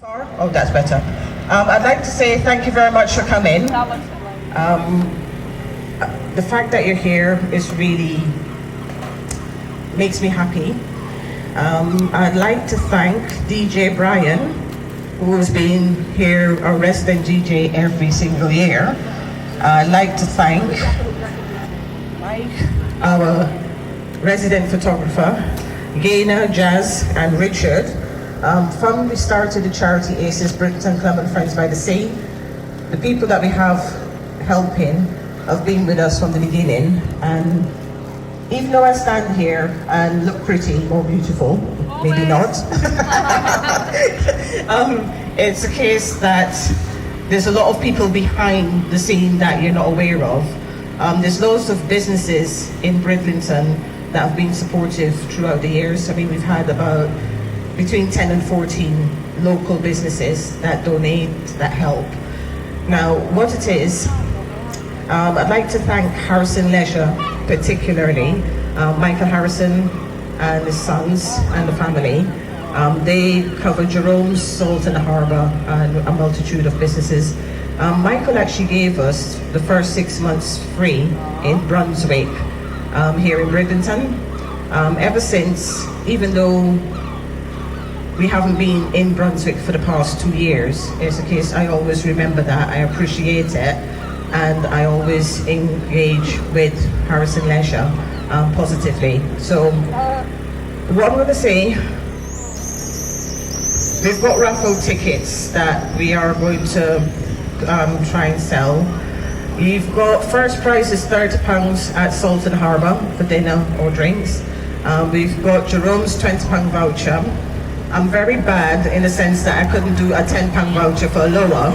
Oh, that's better. I'd like to say thank you very much for coming. The fact that you're here is really makes me happy. I'd like to thank DJ Brian, who has been here, our resident DJ, every single year. I'd like to thank Mike, our resident photographer, Gaynor, Jazz, and Richard. From the start of the charity ACES, Bridlington Club and Friends by the Sea, the people that we have helping have been with us from the beginning. And even though I stand here and look pretty or beautiful, maybe not, it's a case that there's a lot of people behind the scene that you're not aware of. There's loads of businesses in Bridlington that have been supportive throughout the years. I mean, we've had about between 10 and 14 local businesses that donate, that help. Now, what it is, I'd like to thank Harrison Leisure, particularly Michael Harrison and his sons and the family. They cover Jerome's, Salt and Harbour, and a multitude of businesses. Michael actually gave us the first 6 months free in Brunswick, here in Bridlington. Ever since, even though we haven't been in Brunswick for the past 2 years, it's a case I always remember that, I appreciate it, and I always engage with Harrison Leisure positively. So, what I'm going to say, we've got raffle tickets that we are going to try and sell. You've got first prize is £30 at Salt and Harbour for dinner or drinks. We've got Jerome's £20 voucher. I'm very bad in the sense that I couldn't do a £10 voucher for a lower.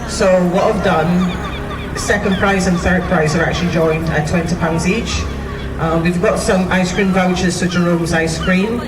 So what I've done, second prize and third prize are actually joined at £20 each. We've got some ice cream vouchers to Jerome's Ice Cream.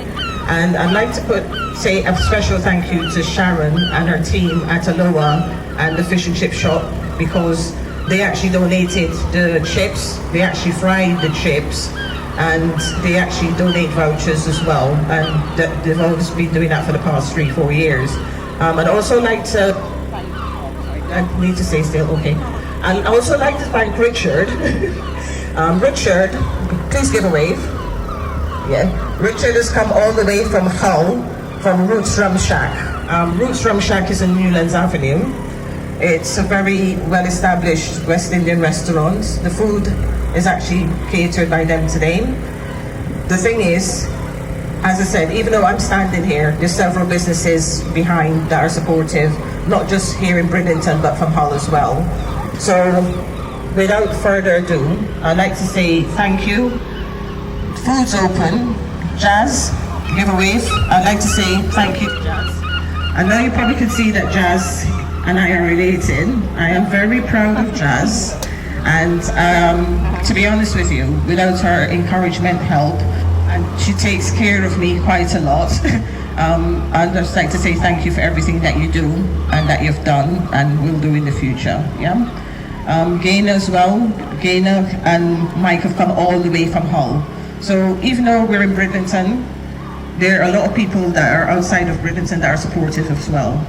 And I'd like to say a special thank you to Sharon and her team at Aloha and the fish and chip shop, because they actually donated the chips, they actually fried the chips, and they actually donate vouchers as well, and they've always been doing that for the past 3-4 years. I'd also like to, I need to say still, okay. I'd also like to thank Richard. Richard, please give a wave. Yeah, Richard has come all the way from Hull, from Roots Rum Shack. Roots Rum Shack is in Newlands Avenue. It's a very well-established West Indian restaurant. The food is actually catered by them today. The thing is, as I said, even though I'm standing here, there's several businesses behind that are supportive, not just here in Bridlington, but from Hull as well. So, without further ado, I'd like to say thank you. Food's open. Jazz, give a wave. I'd like to say thank you, Jazz. I know you probably can see that Jazz and I are related. I am very proud of Jazz, and to be honest with you, without her encouragement, help, and she takes care of me quite a lot. I'd just like to say thank you for everything that you do and that you've done and will do in the future. Yeah. Gaynor as well. Gaynor and Mike have come all the way from Hull. So even though we're in Bridlington, there are a lot of people that are outside of Bridlington that are supportive as well.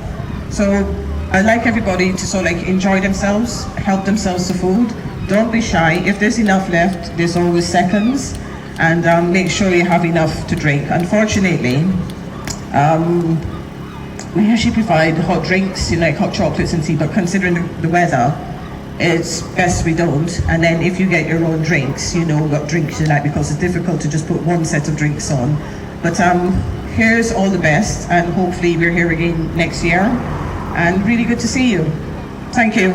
So I'd like everybody to sort of enjoy themselves, help themselves to food. Don't be shy. If there's enough left, there's always seconds, and make sure you have enough to drink. Unfortunately, we usually provide hot drinks, like hot chocolates and tea, but considering the weather, it's best we don't. And then if you get your own drinks, you know what drinks you like, because it's difficult to just put one set of drinks on. But here's all the best, and hopefully we're here again next year. And really good to see you. Thank you.